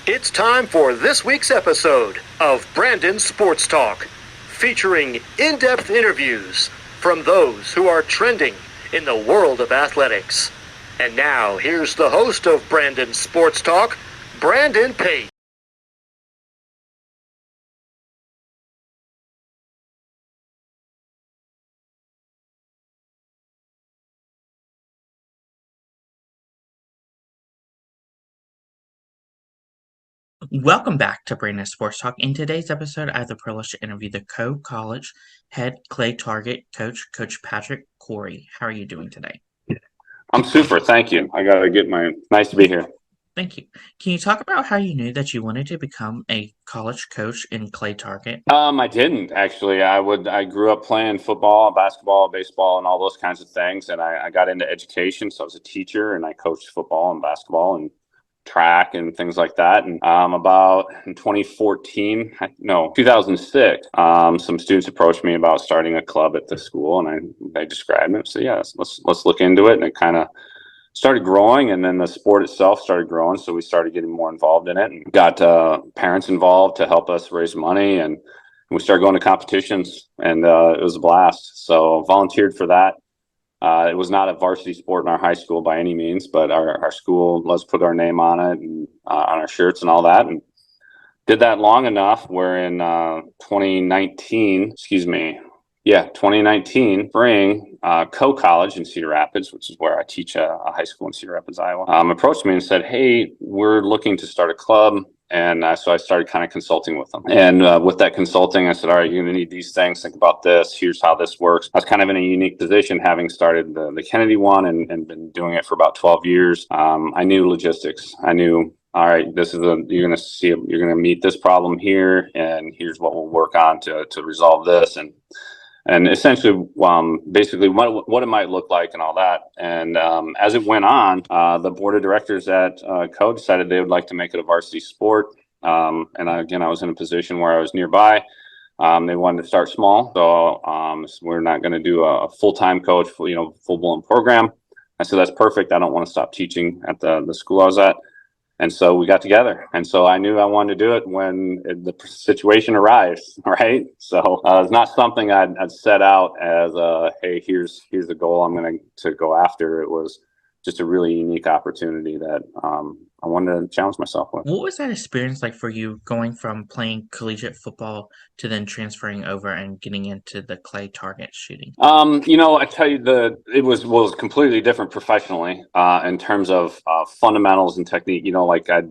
It's time for this week's episode of Brandon Sports Talk, featuring in-depth interviews from those who are trending in the world of athletics. And now, here's the host of Brandon Sports Talk, Brandon Pate. Welcome back to Brandon Sports Talk. In today's episode, I have the privilege to interview the Coe College head clay target coach, Coach Patrick Cory. How are you doing today? I'm super. Thank you. I got to get nice to be here. Thank you. Can you talk about how you knew that you wanted to become a college coach in clay target? I didn't actually. I grew up playing football, basketball, baseball, and all those kinds of things. And I got into education. So I was a teacher and I coached football and basketball and track and things like that. And about in 2006, some students approached me about starting a club at the school, and they described it. So yeah, let's look into it. And it kind of started growing, and then the sport itself started growing, so we started getting more involved in it and got parents involved to help us raise money, and we started going to competitions, and it was a blast. So volunteered for that. It was not a varsity sport in our high school by any means, but our school let us put our name on it and on our shirts and all that, and did that long enough where in 2019 spring, Coe College in Cedar Rapids, which is where I teach a high school in Cedar Rapids, Iowa, approached me and said, "Hey, we're looking to start a club." And so I started kind of consulting with them. And with that consulting, I said, "All right, you're going to need these things. Think about this. Here's how this works." I was kind of in a unique position, having started the Kennedy one and been doing it for about 12 years. I knew logistics. I knew, all right, you're going to meet this problem here, and here's what we'll work on to resolve this. And essentially, basically what it might look like and all that. And as it went on, the board of directors at Coe decided they would like to make it a varsity sport. And I was in a position where I was nearby. They wanted to start small, so we're not going to do a full-time coach, full-blown program. I said, that's perfect. I don't want to stop teaching at the school I was at. And so we got together, and so I knew I wanted to do it when the situation arrived, right? So it's not something I'd set out as hey, here's the goal I'm going to go after. It was just a really unique opportunity that I wanted to challenge myself with. What was that experience like for you, going from playing collegiate football to then transferring over and getting into the clay target shooting? I tell you, it was completely different professionally in terms of fundamentals and technique. Like I'd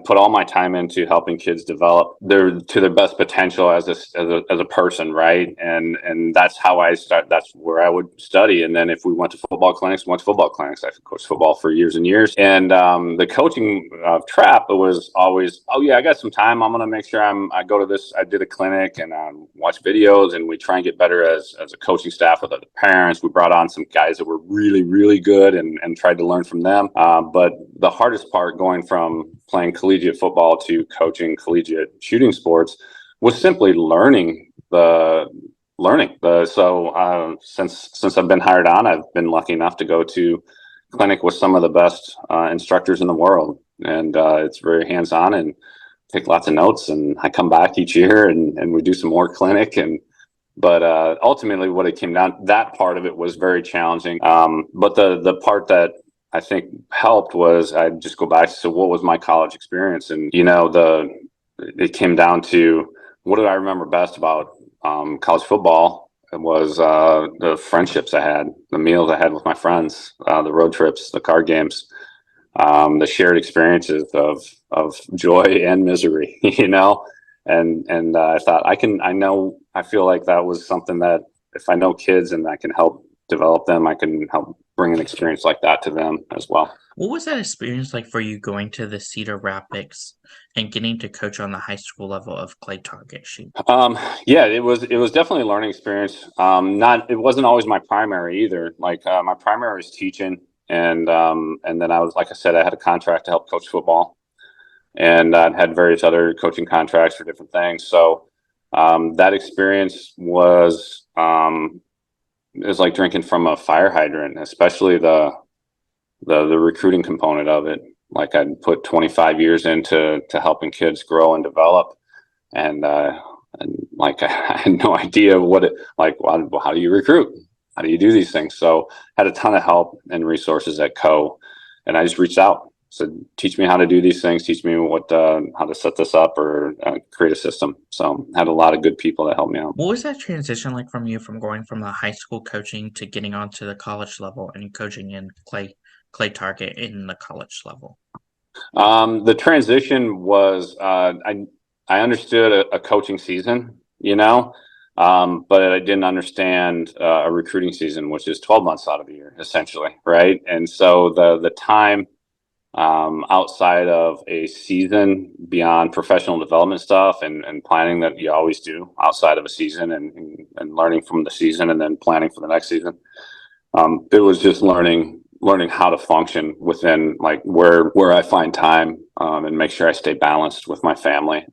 put all my time into helping kids develop to their best potential as a person, right? And that's how I start. That's where I would study. And then if we went to football clinics, we went to football clinics. I coached football for years and years. And the coaching trap, it was always, oh yeah, I got some time. I'm gonna make sure I go to this. I did a clinic and watch videos, and we try and get better as a coaching staff with other parents. We brought on some guys that were really, really good and tried to learn from them. But the hardest part, going from playing collegiate football to coaching collegiate shooting sports, was simply learning. Since I've been hired on, I've been lucky enough to go to clinic with some of the best instructors in the world, and it's very hands-on and take lots of notes. And I come back each year and we do some more clinic. But ultimately, what it came down, that part of it was very challenging. But the part that I think helped was, I'd just go back to, so what was my college experience? And, it came down to, what do I remember best about college football? It was the friendships I had, the meals I had with my friends, the road trips, the card games, the shared experiences of joy and misery, And I thought, I feel like that was something that, if I know kids and I can help develop them, I can help bring an experience like that to them as well. What was that experience like for you, going to the Cedar Rapids and getting to coach on the high school level of clay target shooting? Yeah, it was definitely a learning experience. It wasn't always my primary either. Like my primary was teaching, and then like I said, I had a contract to help coach football, and I had various other coaching contracts for different things. So that experience was like drinking from a fire hydrant, especially the recruiting component of it. Like I'd put 25 years into helping kids grow and develop. And like I had no idea how do you recruit? How do you do these things? So had a ton of help and resources at Coe, and I just reached out, said, teach me how to do these things, teach me how to set this up or create a system. So had a lot of good people that helped me out. What was that transition like from you from going from the high school coaching to getting onto the college level and coaching in Clay Target in the college level? The transition was I understood a coaching season, but I didn't understand a recruiting season, which is 12 months out of the year, essentially, right? And so the time outside of a season beyond professional development stuff and planning that you always do outside of a season and learning from the season and then planning for the next season. It was just learning how to function within like where I find time and make sure I stay balanced with my family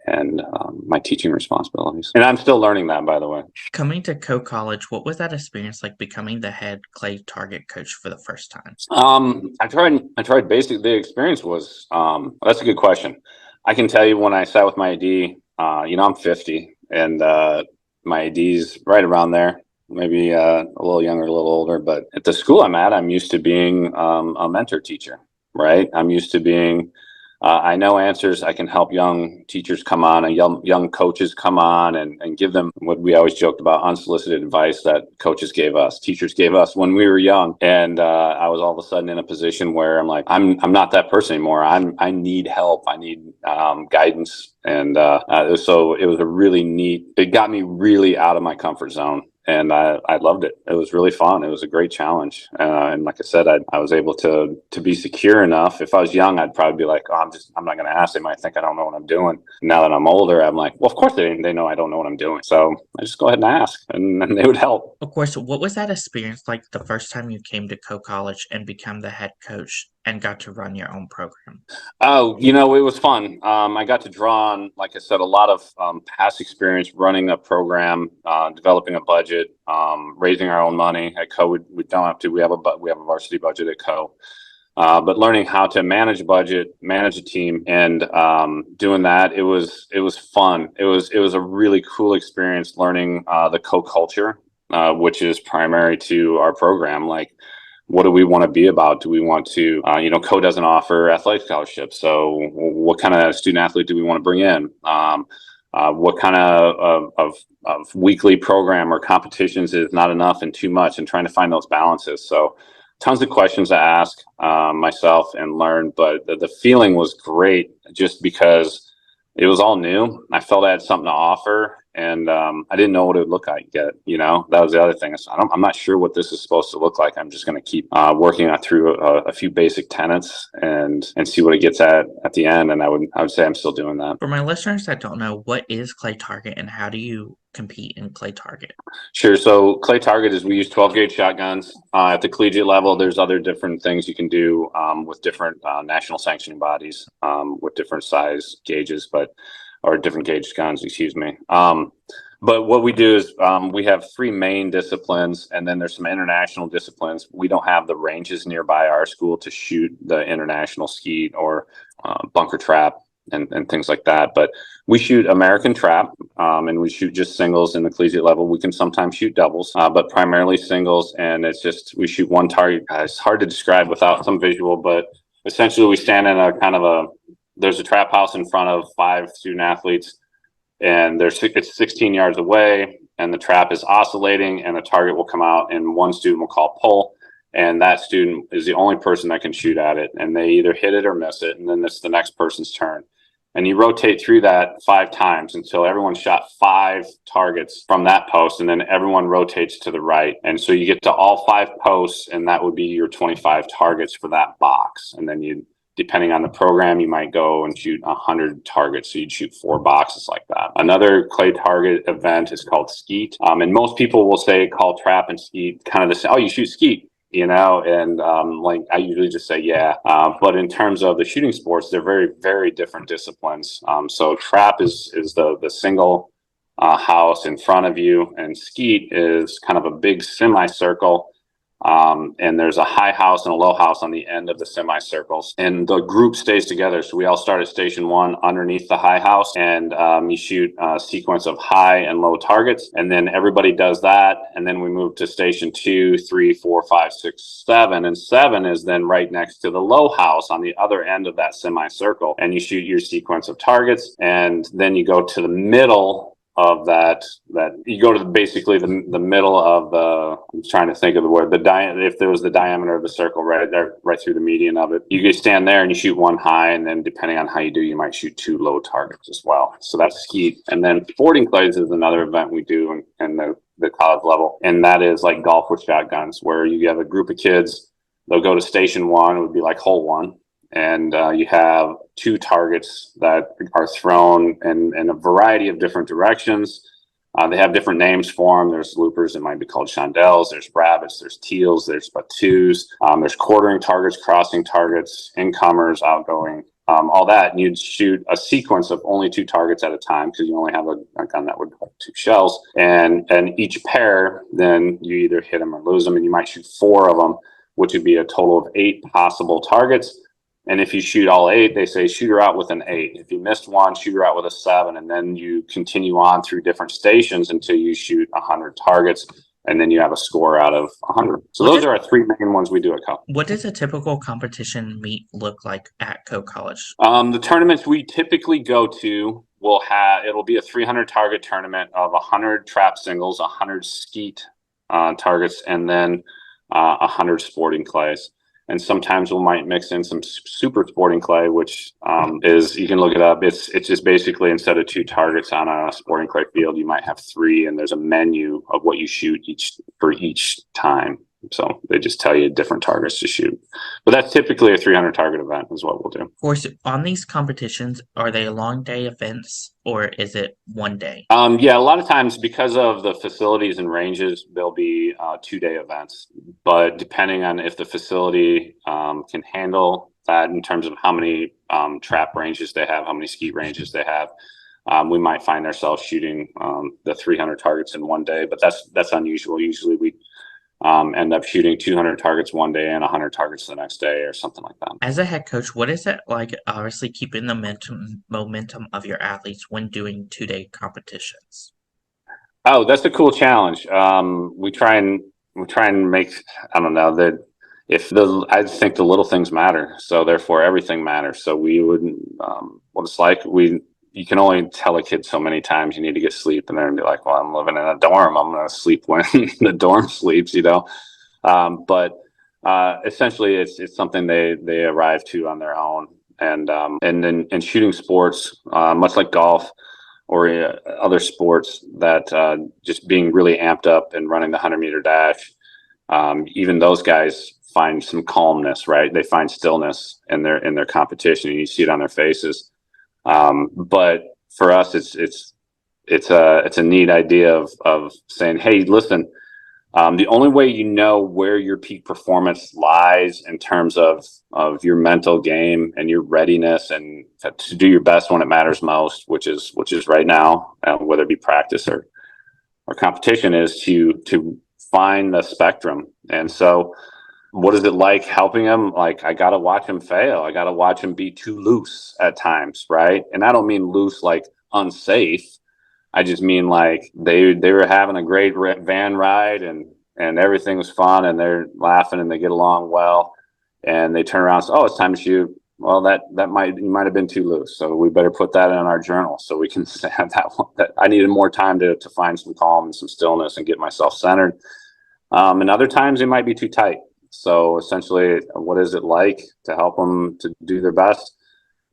and my teaching responsibilities. And I'm still learning that, by the way. Coming to Coe College, what was that experience like becoming the head Clay Target coach for the first time? I tried basically the experience was that's a good question. I can tell you when I sat with my AD, I'm 50 and my AD's right around there. Maybe a little younger, a little older, but at the school I'm at, I'm used to being a mentor teacher, right? I'm used to being, I know answers. I can help young teachers come on and young coaches come on and give them what we always joked about, unsolicited advice that coaches gave us, teachers gave us when we were young. And I was all of a sudden in a position where I'm like, I'm not that person anymore. I need help. I need guidance. And so it was a really neat, it got me really out of my comfort zone. And I loved it. It was really fun. It was a great challenge. And like I said, I was able to be secure enough. If I was young, I'd probably be like, oh, I'm not going to ask. They might think I don't know what I'm doing. Now that I'm older, I'm like, well, of course they know I don't know what I'm doing. So I just go ahead and ask and they would help. Of course, what was that experience like the first time you came to Coe College and become the head coach and got to run your own program? Oh, it was fun. I got to draw on, like I said, a lot of past experience running a program, developing a budget, raising our own money at Coe. We don't have to. We have a varsity budget at Coe, but learning how to manage a budget, manage a team, and doing that, it was fun. It was a really cool experience learning the Coe culture, which is primary to our program. Like, what do we want to be about? Do we want to, Coe doesn't offer athletic scholarships. So what kind of student athlete do we want to bring in? What kind of weekly program or competitions is not enough and too much, and trying to find those balances. So tons of questions to ask myself and learn, but the feeling was great just because it was all new. I felt I had something to offer, and I didn't know what it would look like yet. That was the other thing. I'm not sure what this is supposed to look like. I'm just going to keep working through a few basic tenets and see what it gets at the end. And I would say I'm still doing that. For my listeners that don't know, what is Clay Target and how do you compete in Clay Target? Sure. So Clay Target is we use 12 gauge shotguns at the collegiate level. There's other different things you can do with different national sanctioning bodies with different size gauges, or different gauge guns, excuse me. But what we do is we have three main disciplines, and then there's some international disciplines. We don't have the ranges nearby our school to shoot the international skeet or bunker trap and things like that. But we shoot American trap, and we shoot just singles in the collegiate level. We can sometimes shoot doubles, but primarily singles. And it's just, we shoot one target. It's hard to describe without some visual, but essentially we stand in there's a trap house in front of 5 student athletes, and it's 16 yards away, and the trap is oscillating, and the target will come out, and one student will call pull, and that student is the only person that can shoot at it, and they either hit it or miss it, and then it's the next person's turn. And you rotate through that 5 times until everyone shot 5 targets from that post, and then everyone rotates to the right. And so you get to all 5 posts, and that would be your 25 targets for that box. And then depending on the program, you might go and shoot 100 targets. So you'd shoot 4 boxes like that. Another Clay Target event is called skeet. And most people will call trap and skeet kind of the same. Oh, you shoot skeet, and like I usually just say, yeah. But in terms of the shooting sports, they're very, very different disciplines. So trap is the single house in front of you, and skeet is kind of a big semicircle And there's a high house and a low house on the end of the semicircles, and the group stays together. So we all start at station 1 underneath the high house, and you shoot a sequence of high and low targets, and then everybody does that, and then we move to station 2, 3, 4, 5, 6, 7, and 7 is then right next to the low house on the other end of that semicircle, and you shoot your sequence of targets, and then you go to the middle of that you go to basically the middle of I'm trying to think of the word, if there was the diameter of the circle right there, right through the median of it, you can stand there and you shoot 1 high, and then depending on how you do, you might shoot 2 low targets as well. So that's skeet. And then sporting clays is another event we do in the college level, and that is like golf with shotguns, where you have a group of kids. They'll go to station 1, it would be like hole 1, and you have 2 targets that are thrown in a variety of different directions. They have different names for them. There's loopers, it might be called chandelles. There's rabbits, there's teals, there's batus. There's quartering targets, crossing targets, incomers, outgoing, all that. And you'd shoot a sequence of only 2 targets at a time, because you only have a gun that would hold 2 shells. And each pair, then you either hit them or lose them, and you might shoot 4 of them, which would be a total of 8 possible targets. And if you shoot all 8, they say shoot her out with an 8. If you missed 1, shoot her out with a 7. And then you continue on through different stations until you shoot 100 targets. And then you have a score out of 100. So those are our 3 main ones we do at Coe. What does a typical competition meet look like at Coe College? The tournaments we typically go to it'll be a 300 target tournament of 100 trap singles, 100 skeet targets, and then 100 sporting clays. And sometimes we might mix in some super sporting clay, which is, you can look it up. It's just basically, instead of 2 targets on a sporting clay field, you might have 3, and there's a menu of what you shoot for each time. So they just tell you different targets to shoot. But that's typically a 300 target event is what we'll do. Of course, on these competitions, are they long day events, or is it one day? Yeah, a lot of times because of the facilities and ranges, they'll be 2-day events. But depending on if the facility can handle that in terms of how many trap ranges they have, how many skeet ranges they have, we might find ourselves shooting the 300 targets in one day. But that's unusual. Usually we end up shooting 200 targets one day and 100 targets the next day, or something like that. As a head coach, what is it like, obviously, keeping the momentum of your athletes when doing 2-day competitions? Oh, that's a cool challenge. We try and make, I don't know, that I think the little things matter, so therefore everything matters. So we would, what it's like, you can only tell a kid so many times you need to get sleep, and they're gonna be like, well, I'm living in a dorm, I'm gonna sleep when the dorm sleeps, but essentially it's something they arrive to on their own. And then in shooting sports, much like golf or other sports, that just being really amped up and running the 100-meter dash, even those guys find some calmness, right? They find stillness in their competition, and you see it on their faces. But for us, it's a neat idea of saying, hey, listen, the only way you know where your peak performance lies in terms of your mental game and your readiness and to do your best when it matters most, which is right now, whether it be practice or competition, is to find the spectrum. And so what is it like helping them? Like, I got to watch them fail. I got to watch them be too loose at times, right? And I don't mean loose like unsafe. I just mean like they were having a great van ride and everything was fun, and they're laughing and they get along well, and they turn around and say, oh, it's time to shoot. Well, you might have been too loose, so we better put that in our journal so we can have that one. That I needed more time to find some calm and some stillness and get myself centered. And other times it might be too tight. So essentially, what is it like to help them to do their best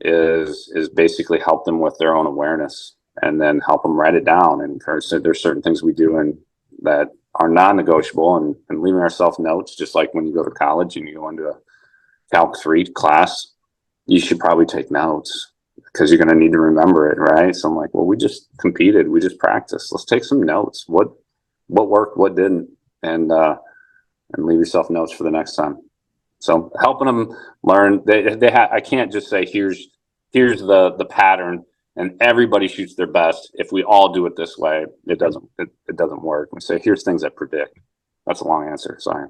is basically help them with their own awareness, and then help them write it down and encourage that there's certain things we do that are non-negotiable, and leaving ourselves notes, just like when you go to college and you go into a Calc 3 class, you should probably take notes because you're going to need to remember it, right? So I'm like, well, we just competed, we just practiced. Let's take some notes. What worked, what didn't, and leave yourself notes for the next time. So helping them learn, I can't just say here's the pattern and everybody shoots their best. If we all do it this way, it doesn't work. We say here's things that predict. That's a long answer. Sorry.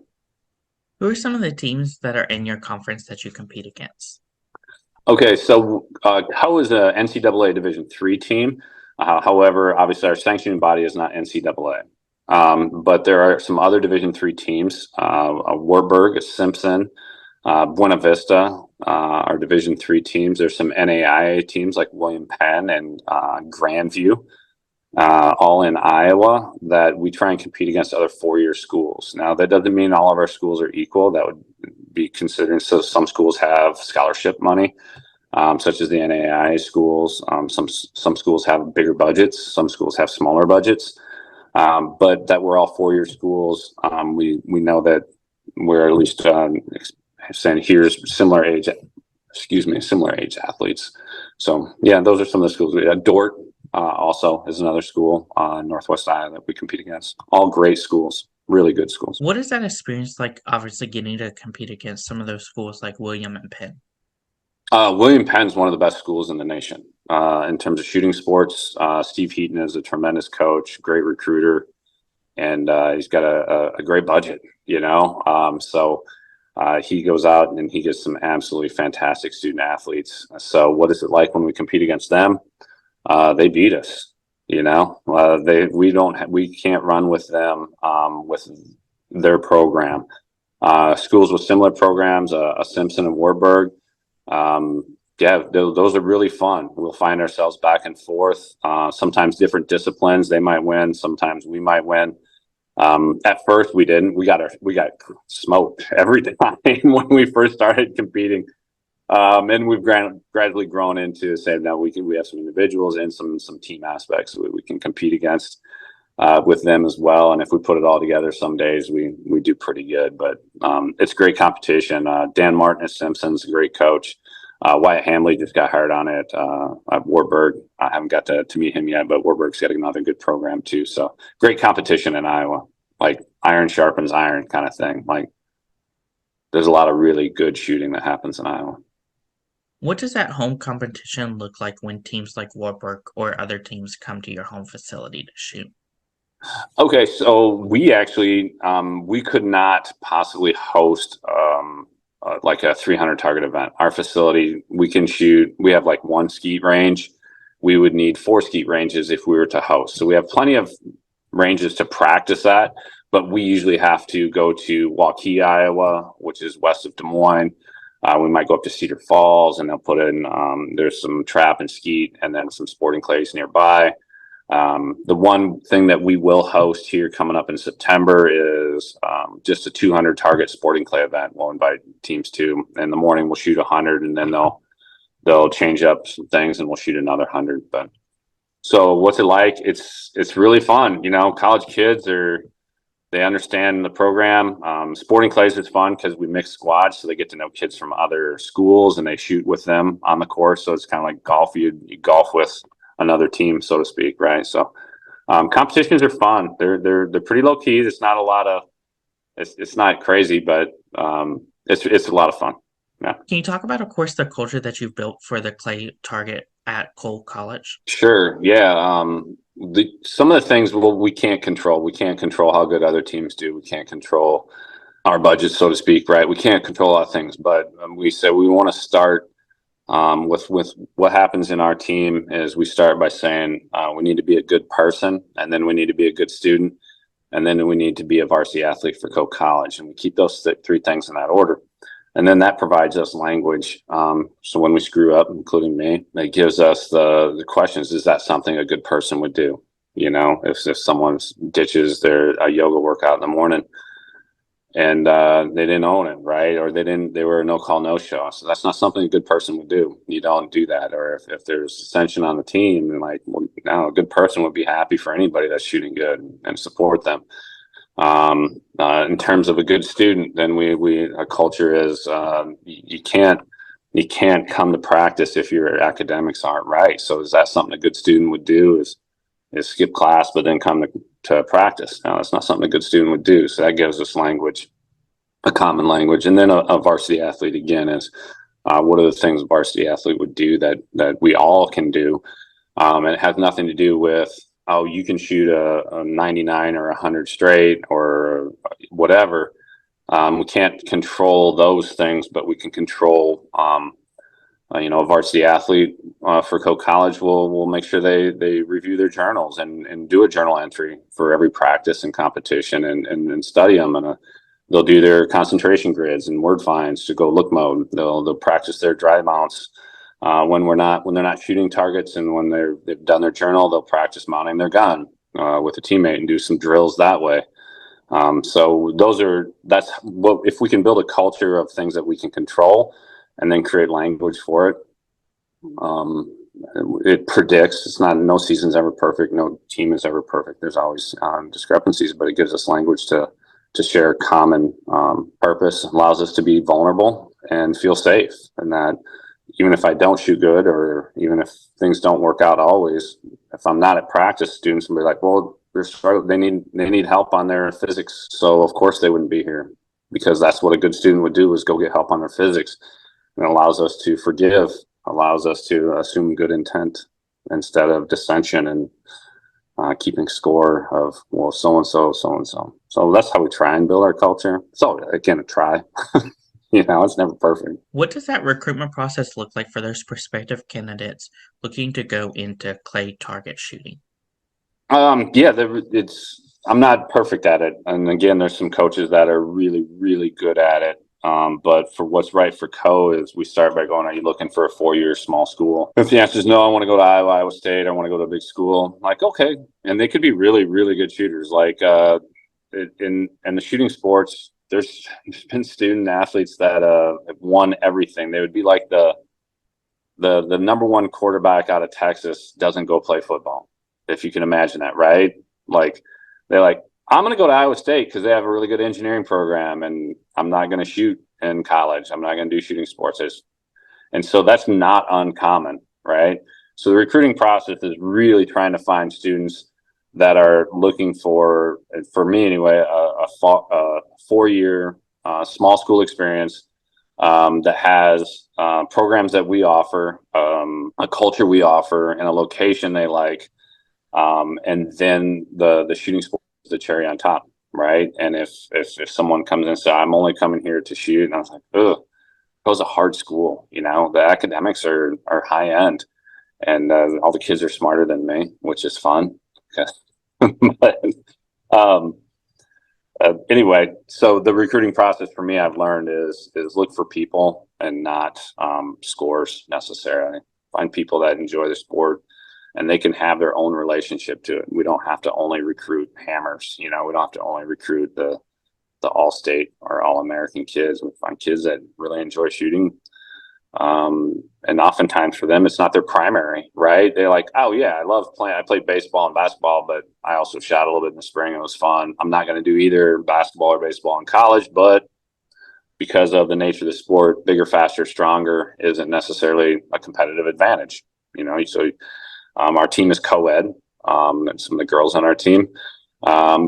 Who are some of the teams that are in your conference that you compete against? Okay, so Coe is a NCAA Division III team. However, obviously, our sanctioning body is not NCAA. But there are some other Division III teams: Wartburg, Simpson, Buena Vista, are Division III teams. There's some NAIA teams like William Penn and Grandview, all in Iowa, that we try and compete against other four-year schools. Now, that doesn't mean all of our schools are equal. That would be considering. So some schools have scholarship money, such as the NAIA schools. Some schools have bigger budgets. Some schools have smaller budgets. But that we're all four-year schools. We know that we're at least saying here's similar age athletes. So yeah, those are some of the schools. Dort also is another school in Northwest Iowa that we compete against. All great schools, really good schools. What is that experience like, obviously getting to compete against some of those schools like William and Penn? William Penn is one of the best schools in the nation in terms of shooting sports. Steve Heaton is a tremendous coach, great recruiter, and he's got a great budget, so he goes out and he gets some absolutely fantastic student athletes. So what is it like when we compete against them? They beat us, we can't run with them with their program. Schools with similar programs, Simpson and Wartburg, those are really fun. We'll find ourselves back and forth, sometimes different disciplines. They might win, sometimes we might win. At first we didn't. We got smoked every time when we first started competing. And we've gradually grown into saying that we have some individuals and some team aspects that we can compete against with them as well. And if we put it all together, some days we do pretty good. But it's great competition. Dan Martin at Simpson's a great coach. Wyatt Hamley just got hired on it at Wartburg. I haven't got to meet him yet, but Wartburg's got another good program too. So great competition in Iowa, like iron sharpens iron kind of thing. Like there's a lot of really good shooting that happens in Iowa. What does that home competition look like when teams like Wartburg or other teams come to your home facility to shoot? Okay, so we actually we could not possibly host like a 300 target event. Our facility, we can shoot. We have like one skeet range. We would need 4 skeet ranges if we were to host. So we have plenty of ranges to practice at, but we usually have to go to Waukee, Iowa, which is west of Des Moines. We might go up to Cedar Falls, and they'll put in there's some trap and skeet, and then some sporting clays nearby. The one thing that we will host here coming up in September is just a 200 target sporting clay event. We'll invite teams to. In the morning, we'll shoot 100, and then they'll change up some things, and we'll shoot another 100. But so, what's it like? It's really fun. College kids they understand the program. Sporting clays is fun because we mix squads, so they get to know kids from other schools, and they shoot with them on the course. So it's kind of like golf. You golf with another team, so to speak, right? So competitions are fun. They're pretty low key. It's not a lot of it's not crazy, but it's a lot of fun. Yeah. Can you talk about, of course, the culture that you've built for the clay target at Coe College? Sure. Yeah. Some of the things we can't control. We can't control how good other teams do. We can't control our budget, so to speak, right? We can't control a lot of things, but we said we want to start with what happens in our team is we start by saying we need to be a good person, and then we need to be a good student, and then we need to be a varsity athlete for Coe College, and we keep those 3 things in that order. And then that provides us language. So when we screw up, including me, it gives us the questions. Is that something a good person would do? If someone ditches a yoga workout in the morning and they didn't own it, right? Or they were a no call, no show. So that's not something a good person would do. You don't do that. Or if there's dissension on the team, and a good person would be happy for anybody that's shooting good and support them. In terms of a good student, then our culture is you can't come to practice if your academics aren't right. So is that something a good student would do? Is skip class but then come to practice? No, that's not something a good student would do. So that gives us language, a common language. And then a varsity athlete again is what are the things a varsity athlete would do that we all can do, and it has nothing to do with you can shoot a 99 or 100 straight or whatever. We can't control those things, but we can control, a varsity athlete for Coe College will make sure they review their journals and do a journal entry for every practice and competition and study them. And they'll do their concentration grids and word finds to go look mode. They'll practice their dry mounts when they're not shooting targets, and when they've done their journal, they'll practice mounting their gun with a teammate and do some drills that way. So that's what, if we can build a culture of things that we can control and then create language for it. It predicts. It's not, no season's ever perfect. No team is ever perfect. There's always discrepancies, but it gives us language to share common purpose, allows us to be vulnerable and feel safe. And that even if I don't shoot good, or even if things don't work out always, if I'm not at practice, students will be like, well, they need help on their physics. So of course they wouldn't be here, because that's what a good student would do, is go get help on their physics. And it allows us to forgive, allows us to assume good intent instead of dissension and keeping score of, well, so-and-so, so-and-so. So that's how we try and build our culture. So again, a try. It's never perfect. What does that recruitment process look like for those prospective candidates looking to go into clay target shooting? I'm not perfect at it. And again, there's some coaches that are really, really good at it. But for what's right for Coe is we start by going, are you looking for a 4-year small school? If the answer is no, I want to go to Iowa State, I want to go to a big school, like, okay. And they could be really, really good shooters. Like in the shooting sports, there's been student athletes that have won everything. They would be like the number one quarterback out of Texas doesn't go play football, if you can imagine that, right? Like, they're like, I'm going to go to Iowa State because they have a really good engineering program, and I'm not going to shoot in college. I'm not going to do shooting sports. And so that's not uncommon, right? So the recruiting process is really trying to find students that are looking for me anyway, a 4-year small school experience that has programs that we offer, a culture we offer, and a location they like. And then the shooting sport is the cherry on top, right? And if someone comes in and says, I'm only coming here to shoot, and I was like, ugh, it was a hard school. The academics are high end, and all the kids are smarter than me, which is fun. But anyway, so the recruiting process for me, I've learned is look for people and not scores necessarily. Find people that enjoy the sport, and they can have their own relationship to it. We don't have to only recruit hammers. We don't have to only recruit the all-state or all-American kids. We find kids that really enjoy shooting. And oftentimes for them, it's not their primary, right? They're like, oh yeah, I love playing. I played baseball and basketball, but I also shot a little bit in the spring. It was fun. I'm not going to do either basketball or baseball in college, but because of the nature of the sport, bigger, faster, stronger isn't necessarily a competitive advantage. So our team is co-ed, and some of the girls on our team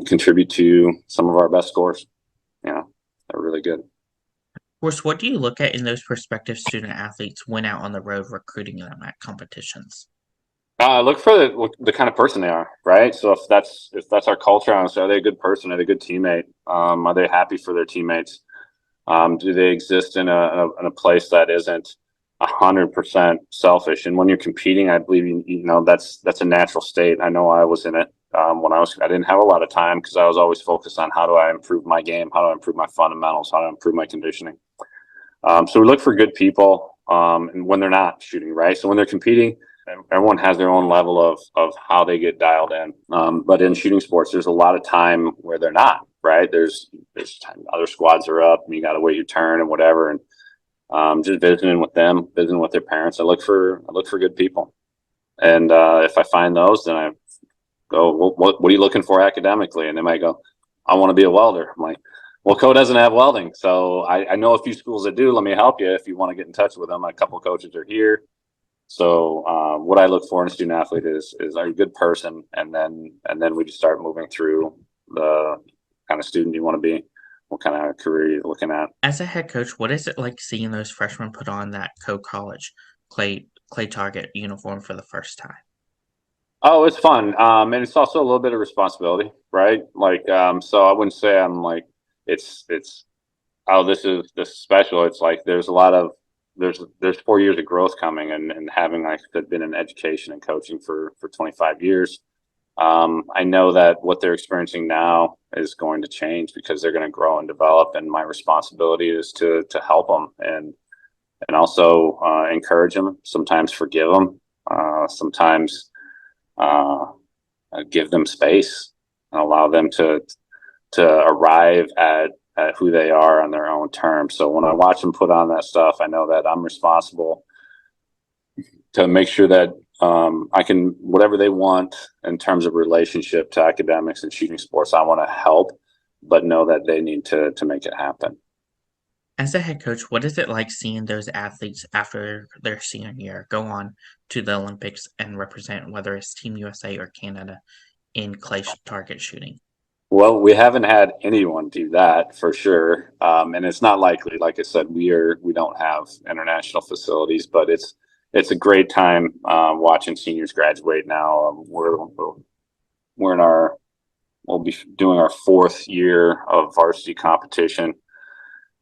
contribute to some of our best scores. They're really good. Of course, what do you look at in those prospective student athletes when out on the road recruiting them at competitions? Look for the kind of person they are, right? So if that's our culture, honestly, are they a good person? Are they a good teammate? Are they happy for their teammates? Do they exist in a place that isn't 100% selfish? And when you're competing, I believe that's a natural state. I know I was in it when I didn't have a lot of time, because I was always focused on how do I improve my game, how do I improve my fundamentals, how do I improve my conditioning. So we look for good people, and when they're not shooting, right? So when they're competing, everyone has their own level of how they get dialed in. But in shooting sports, there's a lot of time where they're not, right? There's time, other squads are up, and you got to wait your turn and whatever. And just visiting with them, visiting with their parents. I look for good people. And if I find those, then I go, well, what are you looking for academically? And they might go, I want to be a welder. I'm like, well, Coe doesn't have welding. So I know a few schools that do. Let me help you if you want to get in touch with them. A couple of coaches are here. So what I look for in a student athlete is are you a good person? And then we just start moving through the kind of student you want to be, what kind of career you're looking at. As a head coach, what is it like seeing those freshmen put on that Coe College clay target uniform for the first time? Oh, it's fun. And it's also a little bit of responsibility, right? Like, so I wouldn't say I'm like, it's oh, this is special. It's like there's a lot of there's 4 years of growth coming, and having, like I said, been in education and coaching for 25 years. I know that what they're experiencing now is going to change because they're going to grow and develop, and my responsibility is to help them and also encourage them. Sometimes forgive them. Sometimes give them space and allow them to arrive at who they are on their own terms. So when I watch them put on that stuff, I know that I'm responsible to make sure that I can, whatever they want in terms of relationship to academics and shooting sports, I want to help, but know that they need to make it happen. As a head coach, what is it like seeing those athletes after their senior year go on to the Olympics and represent, whether it's Team USA or Canada, in clay target shooting? Well, we haven't had anyone do that for sure, and it's not likely. Like I said, we don't have international facilities, but it's a great time watching seniors graduate now. We're in our we'll be doing our 4th year of varsity competition,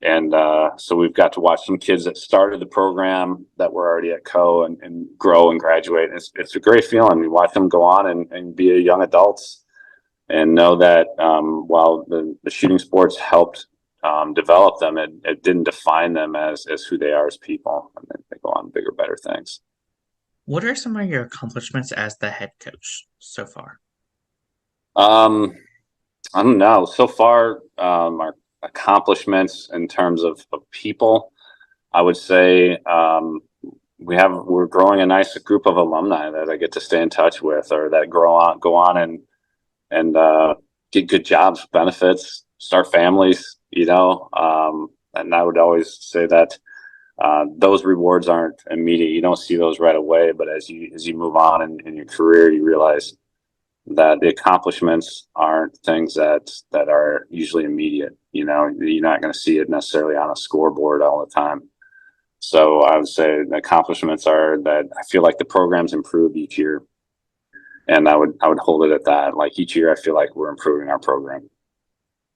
and so we've got to watch some kids that started the program that were already at Coe and grow and graduate. And it's a great feeling. We watch them go on and be young adults, and know that while the shooting sports helped develop them, it didn't define them as who they are as people, and then they go on bigger, better things. What are some of your accomplishments as the head coach so far? I don't know. So far, our accomplishments in terms of people, I would say we're growing a nice group of alumni that I get to stay in touch with, or that go on and get good jobs, benefits, start families, and I would always say that those rewards aren't immediate. You don't see those right away, but as you move on in your career, you realize that the accomplishments aren't things that are usually immediate. You're not going to see it necessarily on a scoreboard all the time. So I would say the accomplishments are that I feel like the program's improved each year. And I would hold it at that. Like each year, I feel like we're improving our program.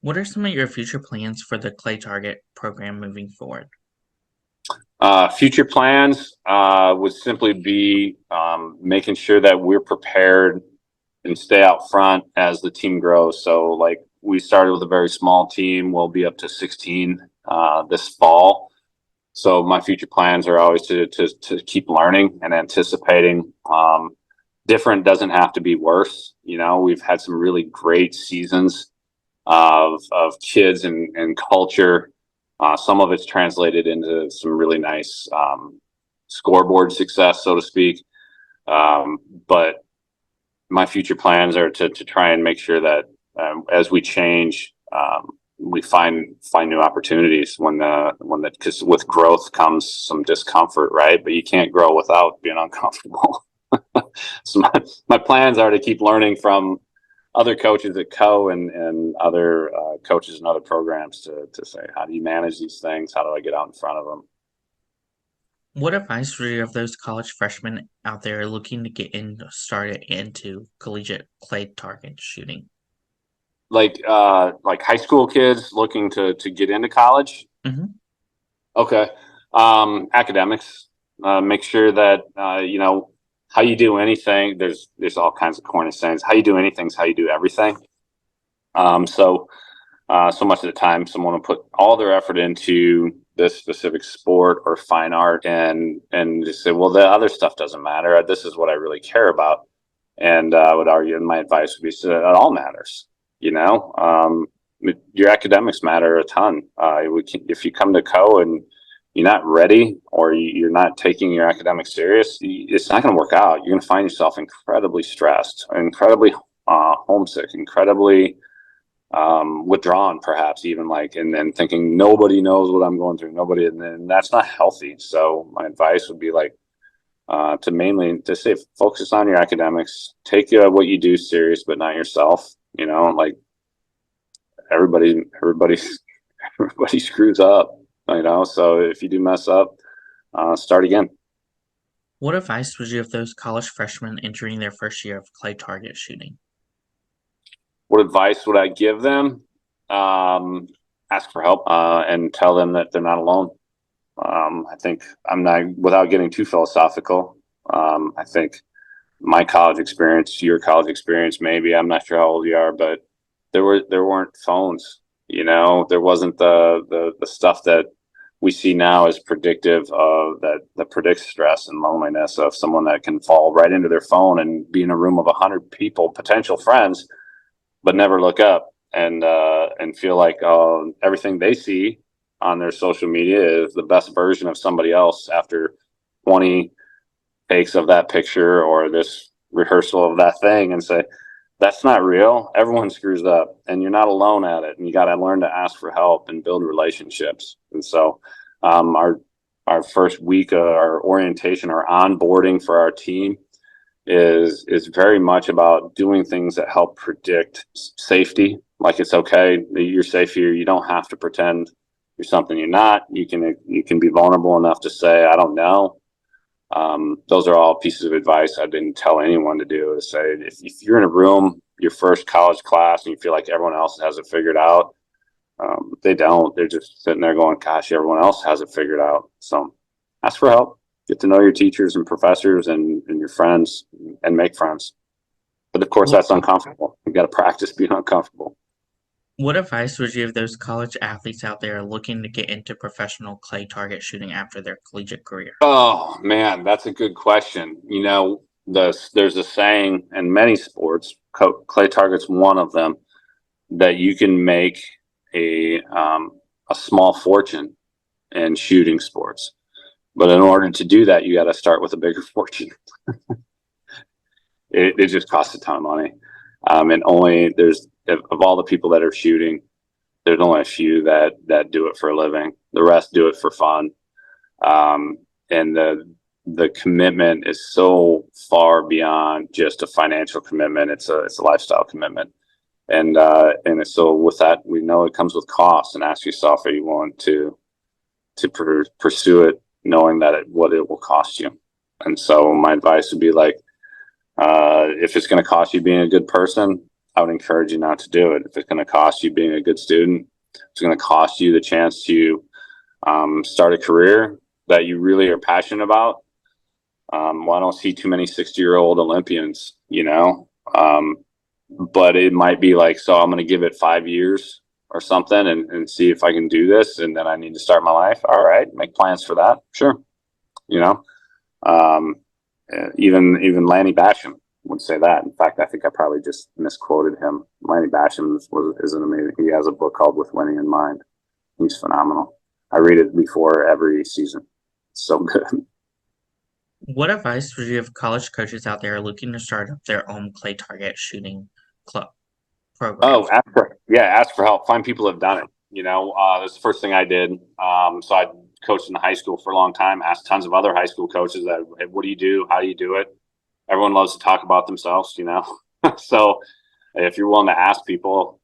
What are some of your future plans for the clay target program moving forward? Future plans would simply be making sure that we're prepared and stay out front as the team grows. So, like, we started with a very small team. We'll be up to 16 this fall. So my future plans are always to keep learning and anticipating. Different doesn't have to be worse. We've had some really great seasons of kids and culture. Some of it's translated into some really nice scoreboard success, so to speak. But my future plans are to try and make sure that as we change, we find new opportunities because with growth comes some discomfort, right? But you can't grow without being uncomfortable. So my plans are to keep learning from other coaches at Coe and other coaches in other programs to say, how do you manage these things? How do I get out in front of them? What advice would you have those college freshmen out there looking to get started into collegiate clay target shooting? Like high school kids looking to get into college? Mm-hmm. Okay. Academics. Make sure that how you do anything. There's all kinds of corny sayings. How you do anything is how you do everything. So much of the time, someone will put all their effort into this specific sport or fine art, and just say, well, the other stuff doesn't matter. This is what I really care about. And I would argue, and my advice would be, so it all matters. Your academics matter a ton. If you come to Coe and you're not ready, or you're not taking your academics serious, it's not going to work out. You're going to find yourself incredibly stressed, incredibly homesick, incredibly withdrawn, perhaps even, and then thinking nobody knows what I'm going through. Nobody, and then that's not healthy. So my advice would be to say focus on your academics, take what you do serious, but not yourself. Everybody screws up. So if you do mess up, start again. What advice would you have those college freshmen entering their first year of clay target shooting? What advice would I give them? ask for help, and tell them that they're not alone. I think I'm not, without getting too philosophical. I think my college experience, your college experience, maybe, I'm not sure how old you are, but there weren't phones. There wasn't the stuff that we see now as predictive of that predicts stress and loneliness of someone that can fall right into their phone and be in a room of 100 people, potential friends, but never look up and feel like everything they see on their social media is the best version of somebody else after 20 takes of that picture or this rehearsal of that thing, and say that's not real. Everyone screws up and you're not alone at it, and you got to learn to ask for help and build relationships. And so our first week of our orientation, our onboarding for our team is very much about doing things that help predict safety. Like, it's okay, you're safe here, you don't have to pretend you're something you're not. You can be vulnerable enough to say, I don't know. Those are all pieces of advice I didn't tell anyone to do. To say, if you're in a room, your first college class, and you feel like everyone else has it figured out, they don't. They're just sitting there going, gosh, everyone else has it figured out. So ask for help. Get to know your teachers and professors and your friends, and make friends. But of course, that's uncomfortable. You got to practice being uncomfortable. What advice would you give those college athletes out there looking to get into professional clay target shooting after their collegiate career? Oh man, that's a good question. There's a saying in many sports, clay target's one of them, that you can make a small fortune in shooting sports. But in order to do that, you got to start with a bigger fortune. It just costs a ton of money. And only of all the people that are shooting, there's only a few that do it for a living. The rest do it for fun. And the commitment is so far beyond just a financial commitment. It's a lifestyle commitment. And so with that, we know it comes with costs, and ask yourself, are you willing to pursue it, knowing that what it will cost you? And so my advice would be like, if it's going to cost you being a good person, I would encourage you not to do it. If it's going to cost you being a good student, it's going to cost you the chance to start a career that you really are passionate about. Well, I don't see too many 60-year-old Olympians, but it might be like, so I'm going to give it 5 years or something and see if I can do this. And then I need to start my life. All right. Make plans for that. Sure. Even Lanny Basham would say that. In fact, I think I probably just misquoted him. Lanny Basham is an amazing. He has a book called With Winning in Mind. He's phenomenal. I read it before every season. It's so good. What advice would you give college coaches out there looking to start up their own clay target shooting club program? Oh, ask for help. Find people who have done it. That's the first thing I did. So I coached in high school for a long time. Asked tons of other high school coaches that, hey, what do you do? How do you do it? Everyone loves to talk about themselves, So if you're willing to ask people,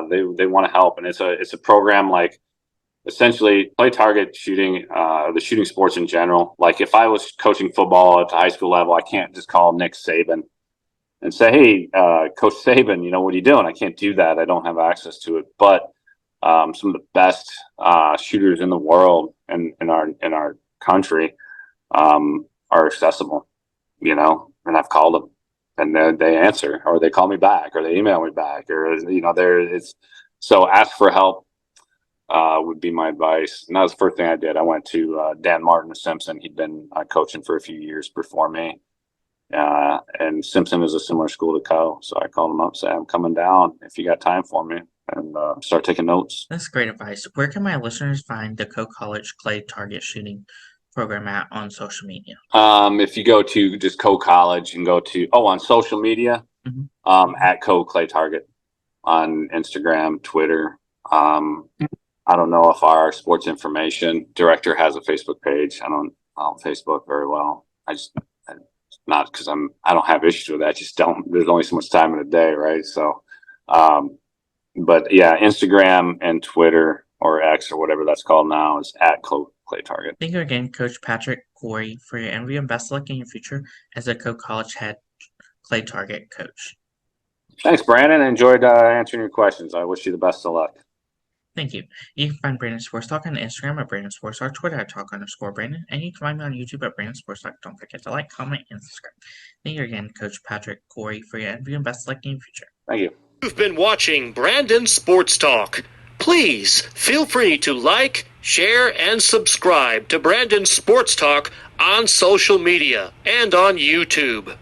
they want to help, and it's a program like, essentially, play target shooting, the shooting sports in general. Like, if I was coaching football at the high school level, I can't just call Nick Saban and say, hey, Coach Saban, what are you doing? I can't do that. I don't have access to it. But some of the best shooters in the world and in our country are accessible, and I've called them, and they answer, or they call me back, or they email me back, or so ask for help. Would be my advice. And that was the first thing I did. I went to Dan Martin of Simpson. He'd been coaching for a few years before me. And Simpson is a similar school to Coe. So I called him up, said, I'm coming down if you got time for me, and start taking notes. That's great advice. Where can my listeners find the Coe College clay target shooting program at on social media? If you go to just Coe College and go to, on social media, at Coe Clay Target on Instagram, Twitter. I don't know if our sports information director has a Facebook page. I don't Facebook very well. Not because I don't have issues with that. Just don't. There's only so much time in a day, right? So, but yeah, Instagram and Twitter, or X, or whatever that's called now, is at Clay Target. Thank you again, Coach Patrick Cory, for your interview, and best of luck in your future as a Coe College head clay target coach. Thanks, Brandon. I enjoyed answering your questions. I wish you the best of luck. Thank you. You can find Brandon Sports Talk on Instagram at Brandon Sports Talk, Twitter at Talk_Brandon, and you can find me on YouTube at Brandon Sports Talk. Don't forget to like, comment, and subscribe. Thank you again, Coach Patrick Cory, for your interview and best luck in your future. Thank you. You've been watching Brandon Sports Talk. Please feel free to like, share, and subscribe to Brandon Sports Talk on social media and on YouTube.